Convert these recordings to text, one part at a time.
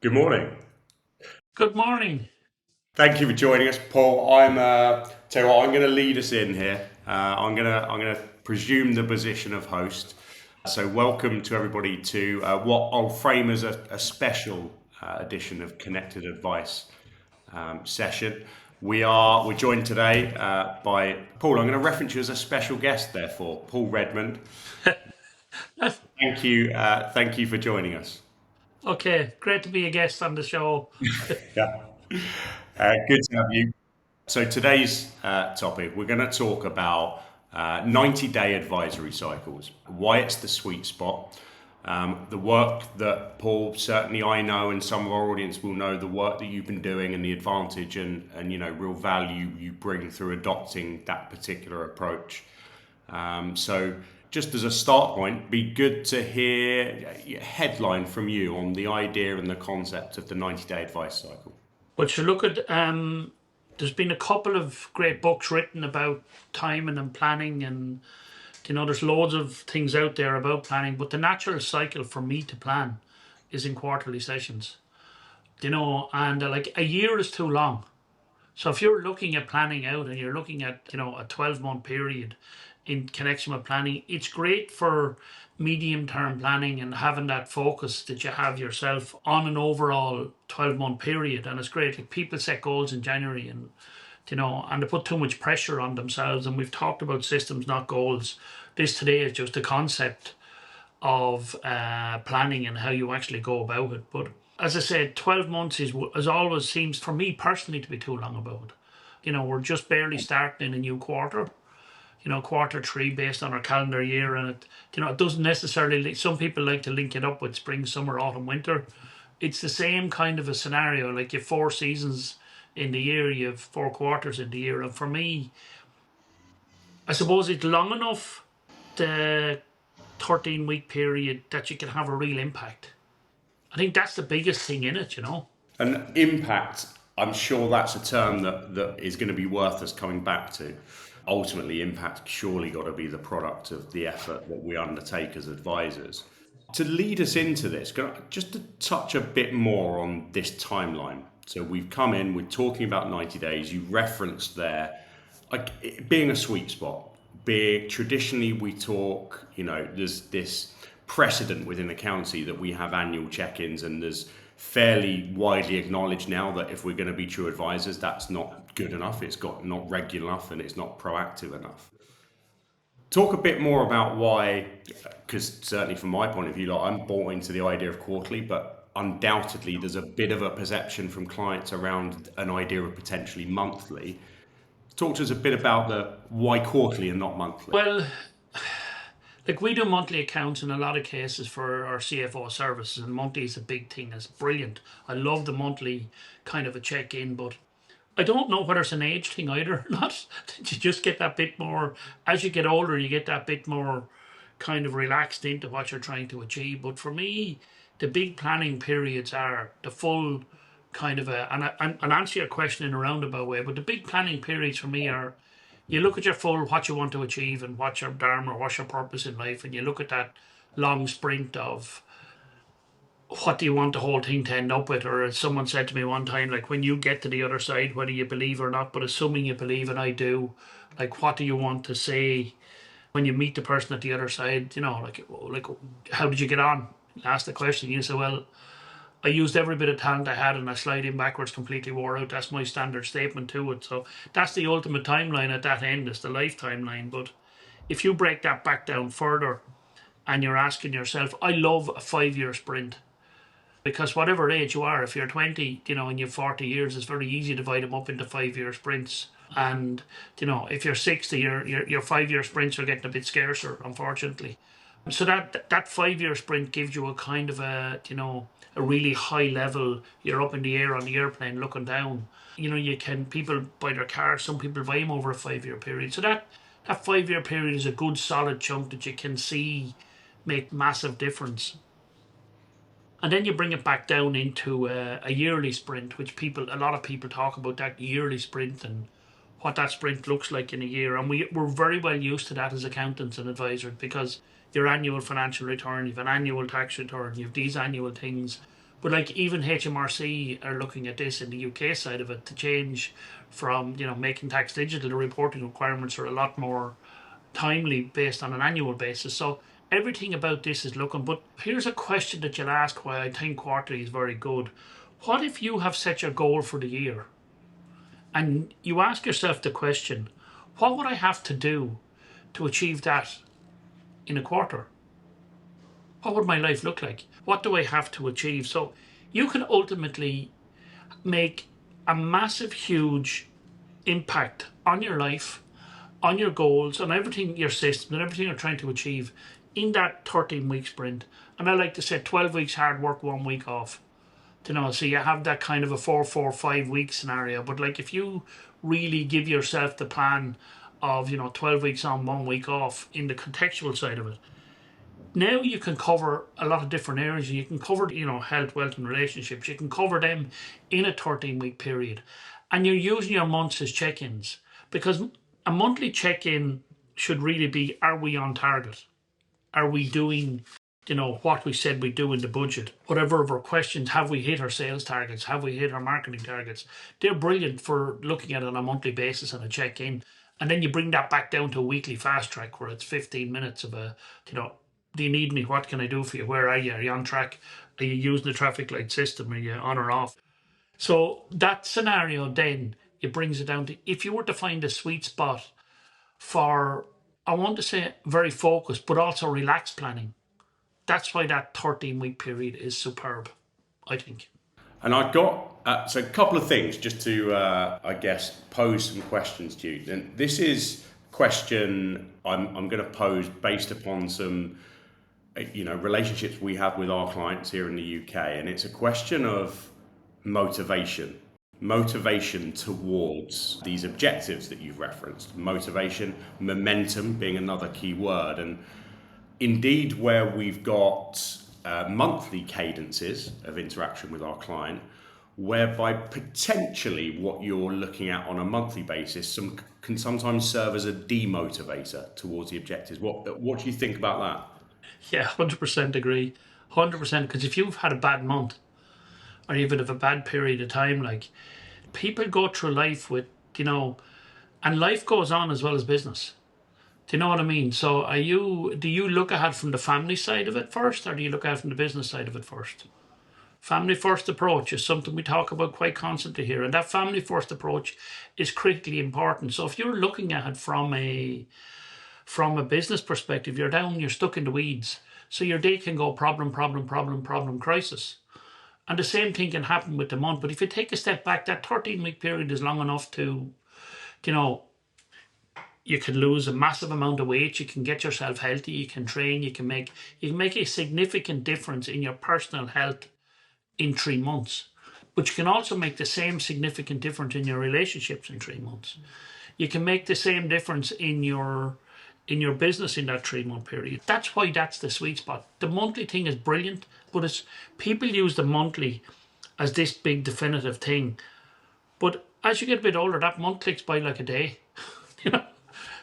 Good morning. Good morning. Thank you for joining us, Paul. Tell you what, I'm going to lead us in here. I'm gonna presume the position of host. So welcome to everybody to what I'll frame as a special edition of Connected Advice session. We're joined today by Paul. I'm going to reference you as a special guest, therefore, Paul Redmond. Thank you for joining us. Okay, great to be a guest on the show. Yeah, good to have you. So today's topic, we're going to talk about 90-day advisory cycles, why it's the sweet spot, the work that Paul, certainly I know, and some of our audience will know, the work that you've been doing and the advantage and real value you bring through adopting that particular approach. So just as a start point, be good to hear a headline from you on the idea and the concept of the 90-day advice cycle. But you look at there's been a couple of great books written about timing and planning, and there's loads of things out there about planning. But the natural cycle for me to plan is in quarterly sessions. And like a year is too long. So if you're looking at planning out and you're looking at, a 12-month period in connection with planning, it's great for medium term planning and having that focus that you have yourself on an overall 12-month period. And it's great. Like people set goals in January and they put too much pressure on themselves. And we've talked about systems, not goals. This today is just a concept of planning and how you actually go about it. But as I said, 12 months is as always seems for me personally to be too long about it. We're just barely starting in a new quarter. Quarter three based on our calendar year, and it doesn't necessarily. Some people like to link it up with spring, summer, autumn, winter. It's the same kind of a scenario. Like you have 4 seasons in the year, you have 4 quarters in the year, and for me, I suppose it's long enough. The 13-week period that you can have a real impact. I think that's the biggest thing in it. And impact, I'm sure that's a term that is going to be worth us coming back to. Ultimately, impact surely got to be the product of the effort that we undertake as advisors. To lead us into this, just to touch a bit more on this timeline. So we've come in, we're talking about 90 days. You referenced there, like it being a sweet spot. Being traditionally, we talk, there's this precedent within accountancy that we have annual check-ins, and there's fairly widely acknowledged now that if we're going to be true advisors, that's not good enough. It's got not regular enough, and it's not proactive enough. Talk a bit more about why, because certainly from my point of view, like I'm bought into the idea of quarterly, but undoubtedly there's a bit of a perception from clients around an idea of potentially monthly. Talk to us a bit about the why quarterly and not monthly. Well, like we do monthly accounts in a lot of cases for our CFO services, and monthly is a big thing. It's brilliant. I love the monthly kind of a check in, but I don't know whether it's an age thing either or not. You just get that bit more, as you get older, you get that bit more kind of relaxed into what you're trying to achieve. But for me, the big planning periods are the full kind of and answer your question in a roundabout way, but the big planning periods for me are you look at your full, what you want to achieve and what's your dharma, what's your purpose in life, and you look at that long sprint of what do you want the whole thing to end up with? Or as someone said to me one time, like when you get to the other side, whether you believe or not, but assuming you believe, and I do, like what do you want to say when you meet the person at the other side? Like how did you get on? You ask the question, you say, well, I used every bit of talent I had and I slide in backwards, completely wore out. That's my standard statement to it. So that's the ultimate timeline at that end, it's the life timeline. But if you break that back down further and you're asking yourself, I love a 5 year sprint. Because whatever age you are, if you're 20, and you've 40 years, it's very easy to divide them up into 5 year sprints. And, if you're 60, your 5 year sprints are getting a bit scarcer, unfortunately. So that 5 year sprint gives you a kind of a really high level. You're up in the air on the airplane looking down. People buy their cars, some people buy them over a 5 year period. So that 5 year period is a good solid chunk that you can see make massive difference. And then you bring it back down into a yearly sprint, which a lot of people talk about that yearly sprint and what that sprint looks like in a year. And we're very well used to that as accountants and advisors because your annual financial return, you've an annual tax return, you've these annual things. But like even HMRC are looking at this in the UK side of it to change from, making tax digital. The reporting requirements are a lot more timely based on an annual basis. So everything about this is looking. But here's a question that you'll ask why I think quarterly is very good. What if you have set your goal for the year and you ask yourself the question, what would I have to do to achieve that in a quarter? What would my life look like? What do I have to achieve? So you can ultimately make a massive, huge impact on your life, on your goals, on everything, your system, and everything you're trying to achieve in that 13-week sprint. And I like to say 12 weeks hard work, 1 week off. So you have that kind of a 4-4-5 week scenario. But like if you really give yourself the plan of 12 weeks on, 1 week off in the contextual side of it, now you can cover a lot of different areas. You can cover health, wealth, and relationships. You can cover them in a 13-week period, and you're using your months as check-ins, because a monthly check-in should really be: are we on target? Are we doing what we said we do in the budget? Whatever of our questions, have we hit our sales targets? Have we hit our marketing targets? They're brilliant for looking at it on a monthly basis and a check-in. And then you bring that back down to a weekly fast track where it's 15 minutes of a, do you need me? What can I do for you? Where are you? Are you on track? Are you using the traffic light system? Are you on or off? So that scenario, then it brings it down to, if you were to find a sweet spot for, I want to say very focused, but also relaxed planning, that's why that 13-week period is superb, I think. And I've got so a couple of things just to, I guess, pose some questions to you. And this is a question I'm going to pose based upon some, relationships we have with our clients here in the UK. And it's a question of motivation towards these objectives that you've referenced. Motivation, momentum being another key word. And indeed, where we've got monthly cadences of interaction with our client, whereby potentially what you're looking at on a monthly basis can sometimes serve as a demotivator towards the objectives. What do you think about that? Yeah, 100% agree. 100%. Because if you've had a bad month or even have a bad period of time, like, people go through life with, and life goes on as well as business. Do you know what I mean? So do you look at it from the family side of it first, or do you look at it from the business side of it first? Family first approach is something we talk about quite constantly here. And that family first approach is critically important. So if you're looking at it from a business perspective, you're stuck in the weeds. So your day can go problem, crisis. And the same thing can happen with the month. But if you take a step back, that 13-week period is long enough to, you can lose a massive amount of weight, you can get yourself healthy, you can train, you can make a significant difference in your personal health in 3 months. But you can also make the same significant difference in your relationships in 3 months. You can make the same difference in your business in that 3-month period. That's why that's the sweet spot. The monthly thing is brilliant, but people use the monthly as this big definitive thing. But as you get a bit older, that month clicks by like a day.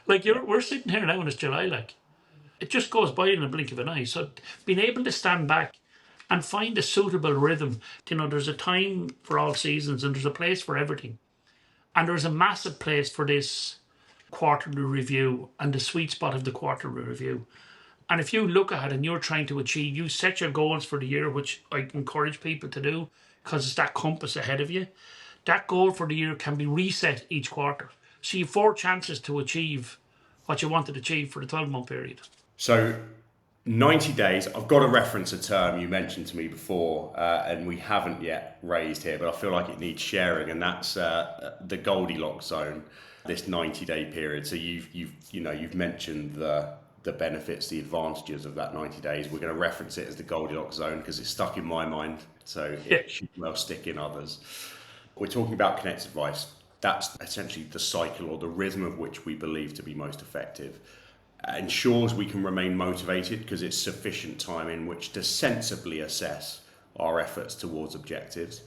Like we're sitting here now and it's July, like it just goes by in a blink of an eye. So being able to stand back and find a suitable rhythm, there's a time for all seasons and there's a place for everything. And there's a massive place for this quarterly review and the sweet spot of the quarterly review. And if you look at it and you're trying to achieve, you set your goals for the year, which I encourage people to do because it's that compass ahead of you. That goal for the year can be reset each quarter. So you have 4 chances to achieve what you wanted to achieve for the 12-month period. So 90 days, I've got to reference a term you mentioned to me before, and we haven't yet raised here, but I feel like it needs sharing, and that's the Goldilocks zone, this 90-day period. So you've mentioned the benefits, the advantages of that 90 days. We're going to reference it as the Goldilocks zone because it's stuck in my mind, so it should well stick in others. We're talking about Connect Advice. That's essentially the cycle or the rhythm of which we believe to be most effective. Ensures we can remain motivated because it's sufficient time in which to sensibly assess our efforts towards objectives.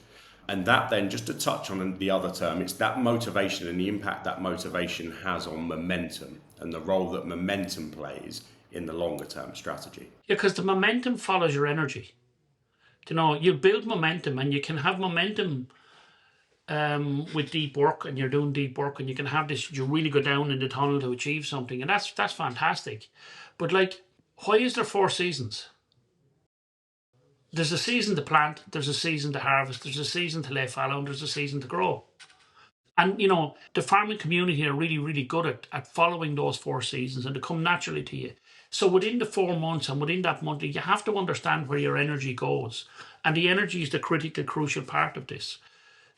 And that then, just to touch on the other term, it's that motivation and the impact that motivation has on momentum and the role that momentum plays in the longer term strategy. Yeah, because the momentum follows your energy. You know, you build momentum, and you can have momentum with deep work, and you're doing deep work, and you can have this, you really go down in the tunnel to achieve something, and that's fantastic. But like, why is there 4 seasons? There's a season to plant, there's a season to harvest, there's a season to lay fallow, and there's a season to grow. And you know, the farming community are really, really good at following those 4 seasons, and they come naturally to you. So within the 4 months and within that month, you have to understand where your energy goes. And the energy is the critical, crucial part of this.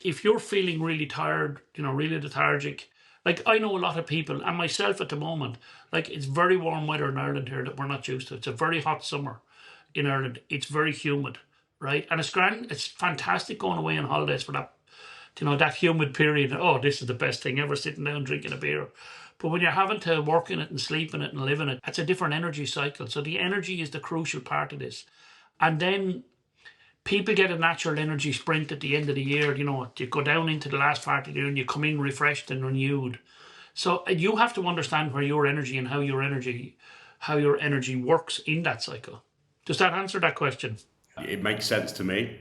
If you're feeling really tired, you know, really lethargic, like I know a lot of people, and myself at the moment, like it's very warm weather in Ireland here that we're not used to. It's a very hot summer in Ireland. It's very humid, right? And it's grand, it's fantastic going away on holidays for that, you know, that humid period. Oh, this is the best thing ever, sitting down drinking a beer. But when you're having to work in it and sleep in it and live in it, it's a different energy cycle. So the energy is the crucial part of this. And then people get a natural energy sprint at the end of the year. You know, you go down into the last part of the year and you come in refreshed and renewed. So you have to understand where your energy and how your energy works in that cycle. Does that answer that question? It makes sense to me,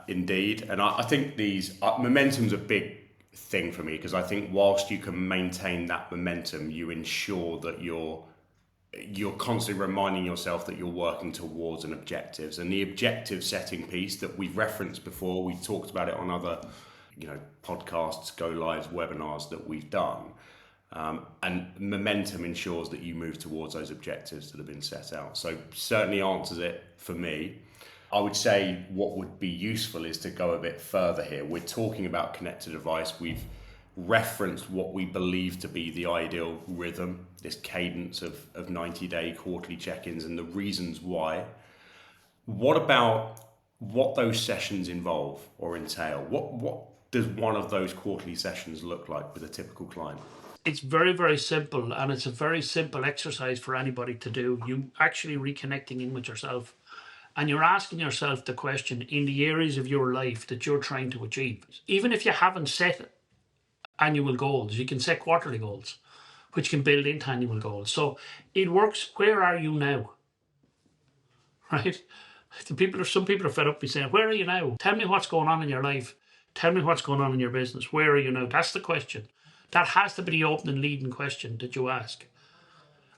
indeed. And I think these momentum's a big thing for me, because I think whilst you can maintain that momentum, you ensure that you're constantly reminding yourself that you're working towards an objectives, and the objective setting piece that we've referenced before. We talked about it on other, you know, podcasts, go lives, webinars that we've done. And momentum ensures that you move towards those objectives that have been set out. So certainly answers it for me. I would say what would be useful is to go a bit further here. We're talking about connected device. We've referenced what we believe to be the ideal rhythm, this cadence of 90-day quarterly check-ins, and the reasons why. What about what those sessions involve or entail? What does one of those quarterly sessions look like with a typical client? It's very, very simple, and it's a very simple exercise for anybody to do. You actually reconnecting in with yourself, and you're asking yourself the question in the areas of your life that you're trying to achieve. Even if you haven't set annual goals, you can set quarterly goals, which can build into annual goals. So it works. Where are you now? Right? Some people are fed up with saying, where are you now? Tell me what's going on in your life. Tell me what's going on in your business. Where are you now? That's the question. That has to be the opening leading question that you ask.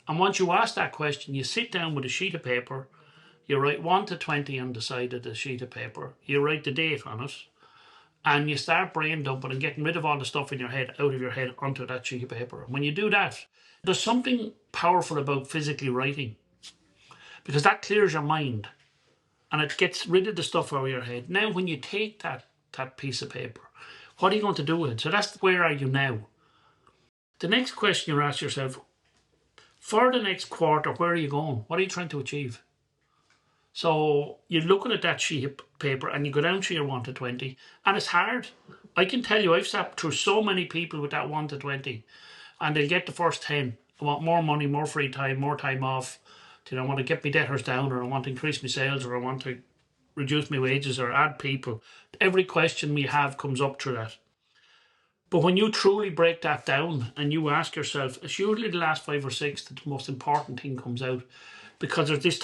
And once you ask that question, you sit down with a sheet of paper, you write 1 to 20 on the side of the sheet of paper, you write the date on it, and you start brain dumping and getting rid of all the stuff in your head out of your head onto that sheet of paper. And when you do that, there's something powerful about physically writing, because that clears your mind and it gets rid of the stuff out of your head. Now, when you take that piece of paper, what are you going to do with it? So that's where are you now? The next question you ask yourself, for the next quarter, where are you going? What are you trying to achieve? So you're looking at that sheet of paper and you go down to your 1 to 20, and it's hard. I can tell you, I've sat through so many people with that 1 to 20, and they'll get the first 10. I want more money, more free time, more time off. You know, I want to get my debtors down, or I want to increase my sales, or I want to reduce my wages or add people. Every question we have comes up through that. But when you truly break that down and you ask yourself, it's usually the last 5 or 6 that the most important thing comes out. Because there's this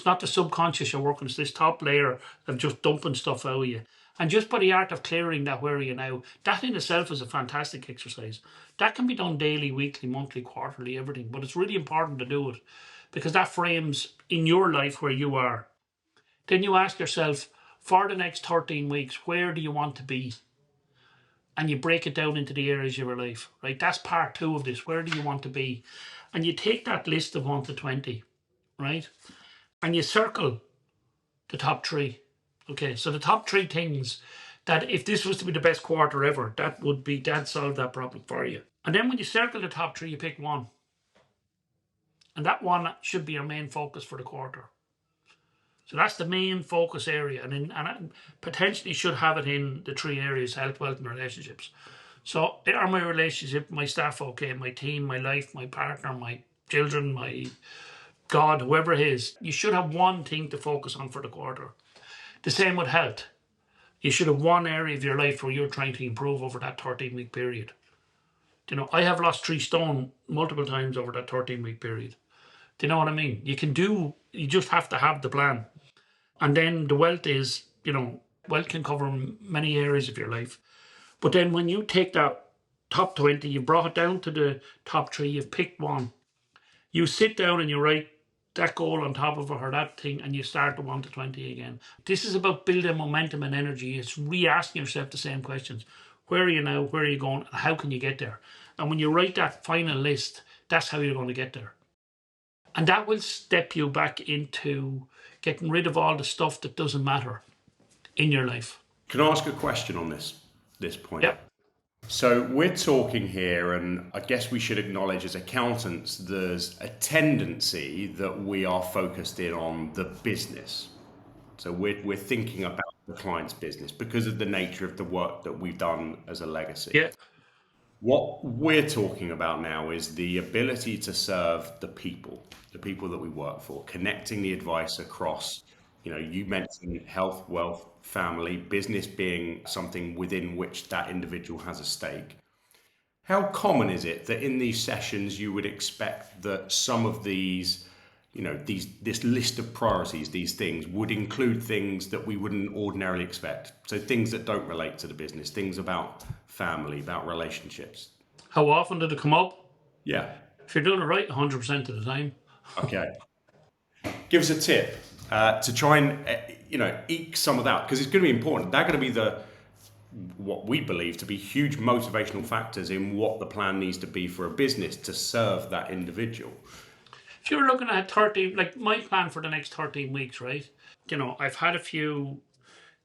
not the subconscious you're working, it's this top layer of just dumping stuff out of you. And just by the art of clearing that, where are you now, that in itself is a fantastic exercise. That can be done daily, weekly, monthly, quarterly, everything. But it's really important to do it, because that frames in your life where you are. Then you ask yourself, for the next 13 weeks, where do you want to be? And you break it down into the areas of your life, right? That's part 2 of this. Where do you want to be? And you take that list of 1 to 20, right? And you circle the top 3. Okay, so the top 3 things that if this was to be the best quarter ever, that'd solve that problem for you. And then when you circle the top 3, you pick one. And that one should be your main focus for the quarter. So that's the main focus area, and I potentially should have it in the 3 areas: health, wealth, and relationships. So are my relationship, my staff okay, my team, my life, my partner, my children, my God, whoever it is. You should have one thing to focus on for the quarter. The same with health. You should have one area of your life where you're trying to improve over that 13-week period. You know, I have lost 3 stone multiple times over that 13-week period. Do you know what I mean? You just have to have the plan. And then the wealth is, wealth can cover many areas of your life. But then when you take that top 20, you brought it down to the top three, you've picked one, you sit down and you write that goal on top of it or that thing, and you start the 1 to 20 again. This is about building momentum and energy. It's re-asking yourself the same questions. Where are you now? Where are you going? And how can you get there? And when you write that final list, that's how you're going to get there. And that will step you back into getting rid of all the stuff that doesn't matter in your life. Can I ask a question on this point? Yep. So we're talking here, and I guess we should acknowledge as accountants, there's a tendency that we are focused in on the business. So we're thinking about the client's business because of the nature of the work that we've done as a legacy. Yeah. What we're talking about now is the ability to serve the people that we work for, connecting the advice across, you mentioned health, wealth, family, business being something within which that individual has a stake. How common is it that in these sessions you would expect that some of these, this list of priorities, these things would include things that we wouldn't ordinarily expect? So things that don't relate to the business, things about family, about relationships. How often did it come up? Yeah. If you're doing it right, 100% of the time. Okay. Give us a tip to try and, eke some of that, because it's going to be important. They're going to be what we believe to be huge motivational factors in what the plan needs to be for a business to serve that individual. If you're looking at 13, like my plan for the next 13 weeks, right? I've had a few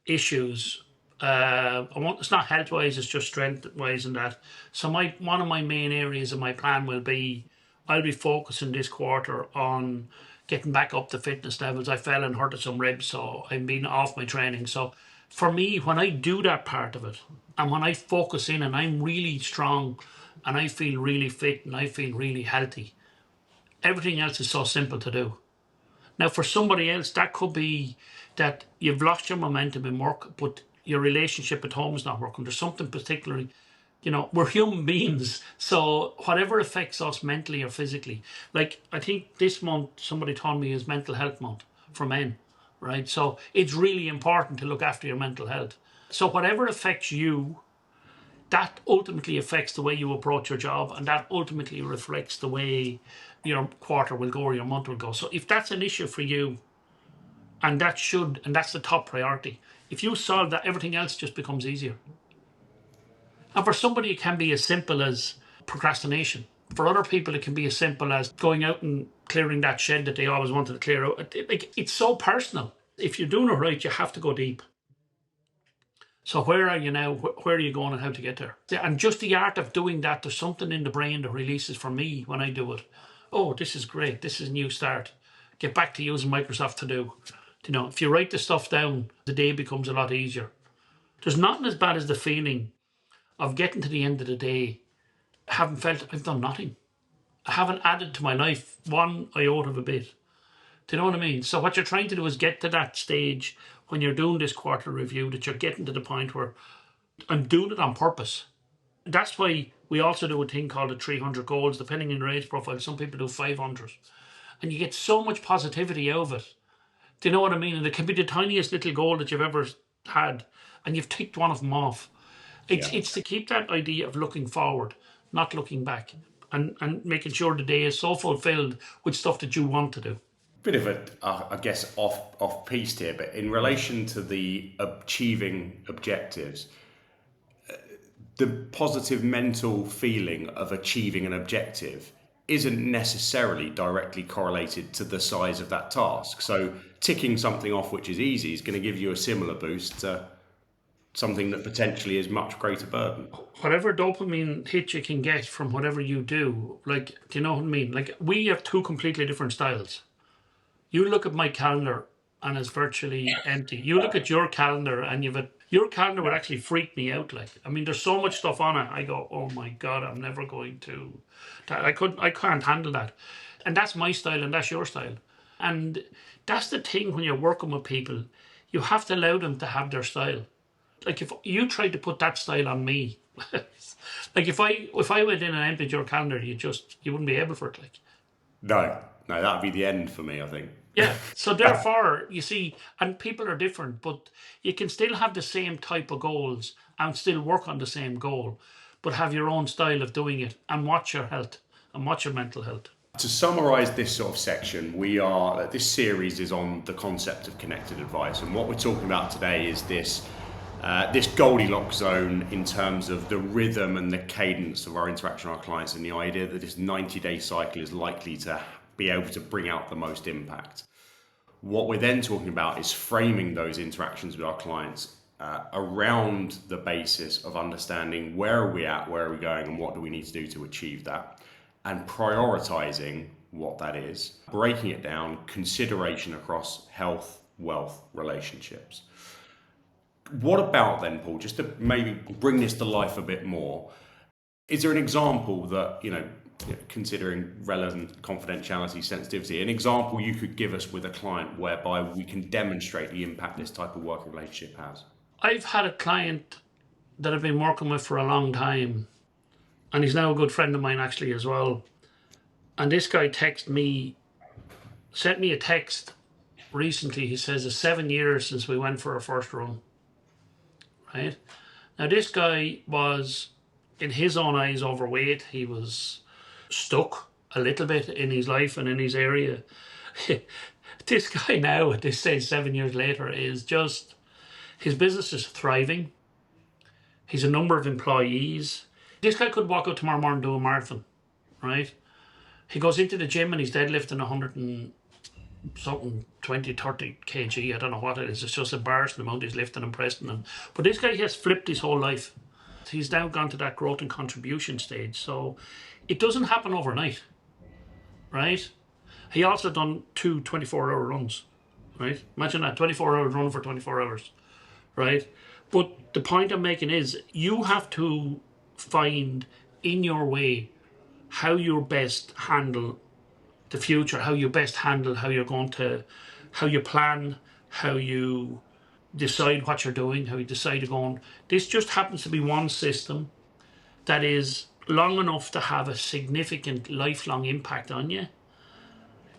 issues. It's not health-wise, it's just strength-wise and that. So one of my main areas of my plan will be, I'll be focusing this quarter on getting back up to fitness levels. I fell and hurted some ribs, so I've been off my training. So for me, when I do that part of it, and when I focus in and I'm really strong and I feel really fit and I feel really healthy, everything else is so simple to do. Now, for somebody else, that could be that you've lost your momentum in work, but your relationship at home is not working. There's something particularly, we're human beings. So whatever affects us mentally or physically, like I think this month, somebody told me is mental health month for men, right? So it's really important to look after your mental health. So whatever affects you, that ultimately affects the way you approach your job, and that ultimately reflects the way your quarter will go or your month will go. So if that's an issue for you, and that's the top priority, if you solve that, everything else just becomes easier. And for somebody, it can be as simple as procrastination. For other people, it can be as simple as going out and clearing that shed that they always wanted to clear out. It's so personal. If you're doing it right, you have to go deep. So where are you now? Where are you going and how to get there? And just the art of doing that, there's something in the brain that releases for me when I do it. Oh, this is great. This is a new start. Get back to using Microsoft To Do. If you write the stuff down, the day becomes a lot easier. There's nothing as bad as the feeling of getting to the end of the day, having felt I've done nothing. I haven't added to my life one iota of a bit. Do you know what I mean? So what you're trying to do is get to that stage when you're doing this quarter review, that you're getting to the point where I'm doing it on purpose. That's why we also do a thing called the 300 goals, depending on your age profile. Some people do 500. And you get so much positivity out of it. Do you know what I mean? And it can be the tiniest little goal that you've ever had, and you've ticked one of them off. It's to keep that idea of looking forward, not looking back, and making sure the day is so fulfilled with stuff that you want to do. Bit of a, I guess, off piece here, but in relation to the achieving objectives, the positive mental feeling of achieving an objective isn't necessarily directly correlated to the size of that task. So ticking something off which is easy is going to give you a similar boost to something that potentially is much greater burden. Whatever dopamine hit you can get from whatever you do, do you know what I mean? Like, we have two completely different styles. You look at my calendar and it's virtually empty. You look at your calendar and your calendar would actually freak me out. There's so much stuff on it. I go, oh my God, I'm never going to. I can't handle that. And that's my style and that's your style. And that's the thing when you're working with people, you have to allow them to have their style. Like, if you tried to put that style on me, like if I went in and emptied your calendar, you wouldn't be able for it. No, that'd be the end for me, I think. Yeah. So therefore, you see, and people are different, but you can still have the same type of goals and still work on the same goal, but have your own style of doing it and watch your health and watch your mental health. To summarize this sort of section, this series is on the concept of connected advice, and what we're talking about today is this Goldilocks zone in terms of the rhythm and the cadence of our interaction with our clients, and the idea that this 90-day cycle is likely to be able to bring out the most impact. What we're then talking about is framing those interactions with our clients around the basis of understanding where are we at, where are we going, and what do we need to do to achieve that, and prioritizing what that is, breaking it down, consideration across health, wealth, relationships. What about then, Paul, just to maybe bring this to life a bit more, is there an example that, considering relevant confidentiality, sensitivity, an example you could give us with a client whereby we can demonstrate the impact this type of working relationship has? I've had a client that I've been working with for a long time, and he's now a good friend of mine actually as well. And this guy sent me a text recently. He says it's 7 years since we went for our first run. Right? Now this guy was, in his own eyes, overweight. He was stuck a little bit in his life and in his area. This guy now, at this stage, 7 years later, is just, his business is thriving. He's a number of employees. This guy could walk out tomorrow morning and do a marathon, right? He goes into the gym and he's deadlifting 100 and something, 20, 30 kg. I don't know what it is. It's just embarrassing the amount he's lifting and pressing them. But this guy has flipped his whole life. He's now gone to that growth and contribution stage. So it doesn't happen overnight, right? He also done two 24-hour runs, right? Imagine that, 24 hours running for 24 hours, right? But the point I'm making is you have to find in your way how you best handle the future, how you best handle how you're going to, how you plan, how you decide what you're doing, how you decide to go on. This just happens to be one system that is long enough to have a significant lifelong impact on you,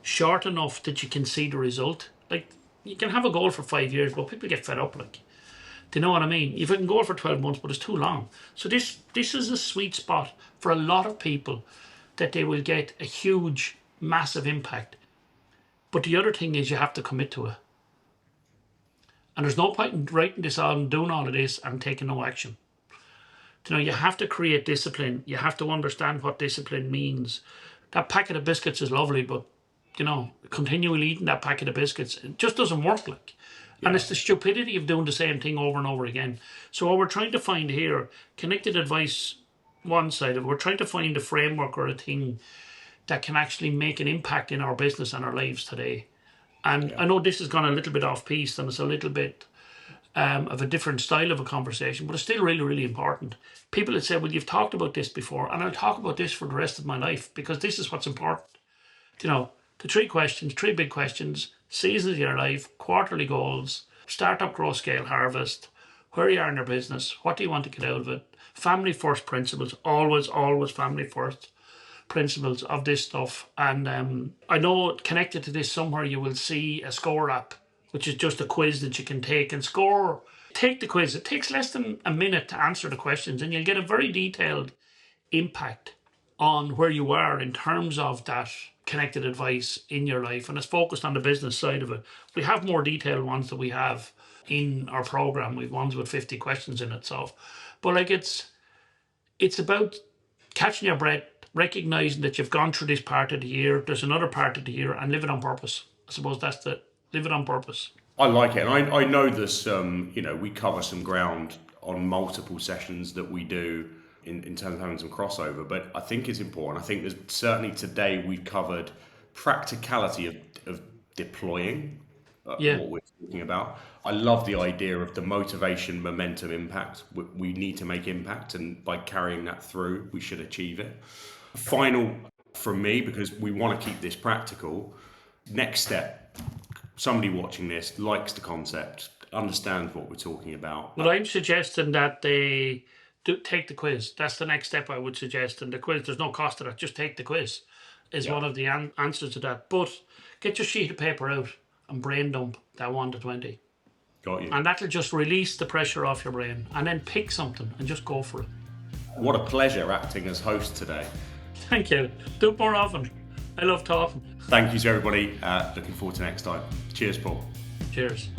short enough that you can see the result. Like, you can have a goal for 5 years, but people get fed up, like. Do you know what I mean? You can go for 12 months, but it's too long. So this is a sweet spot for a lot of people, that they will get a huge, massive impact. But the other thing is you have to commit to it. And there's no point in writing this on, doing all of this and taking no action. You have to create discipline. You have to understand what discipline means. That packet of biscuits is lovely, but, continually eating that packet of biscuits, it just doesn't work, like. And it's the stupidity of doing the same thing over and over again. So what we're trying to find here, connected advice, one side of it, we're trying to find a framework or a thing that can actually make an impact in our business and our lives today. And I know this has gone a little bit off piece and it's a little bit of a different style of a conversation, but it's still really, really important. People that say, well, you've talked about this before, and I'll talk about this for the rest of my life because this is what's important. The three big questions: seasons of your life, quarterly goals, startup, growth, scale, harvest, where you are in your business, what do you want to get out of it, family first principles, always, always family first principles of this stuff. And I know connected to this somewhere you will see a score app, which is just a quiz that you can take and score. Take the quiz. It takes less than a minute to answer the questions, and you'll get a very detailed impact on where you are in terms of that connected advice in your life, and it's focused on the business side of it. We have more detailed ones that we have in our program. We've ones with 50 questions in it. So, but like it's about catching your breath, recognizing that you've gone through this part of the year, there's another part of the year, and live it on purpose. I suppose that's the live it on purpose. I like it, and I know there's we cover some ground on multiple sessions that we do in terms of having some crossover, but I think it's important. I think there's certainly today we've covered practicality of deploying what we're talking about. I love the idea of the motivation, momentum, impact. We need to make impact, and by carrying that through, we should achieve it. Final from me, because we want to keep this practical. Next step: somebody watching this likes the concept, understands what we're talking about. Well, I'm suggesting that they take the quiz. That's the next step I would suggest. And the quiz, there's no cost to that. Just take the quiz. is Yeah. one of the answers to that. But get your sheet of paper out and brain dump that 1 to 20. Got you. And that'll just release the pressure off your brain. And then pick something and just go for it. What a pleasure acting as host today. Thank you. Do it more often. I love talking. Thank you to everybody. Looking forward to next time. Cheers, Paul. Cheers.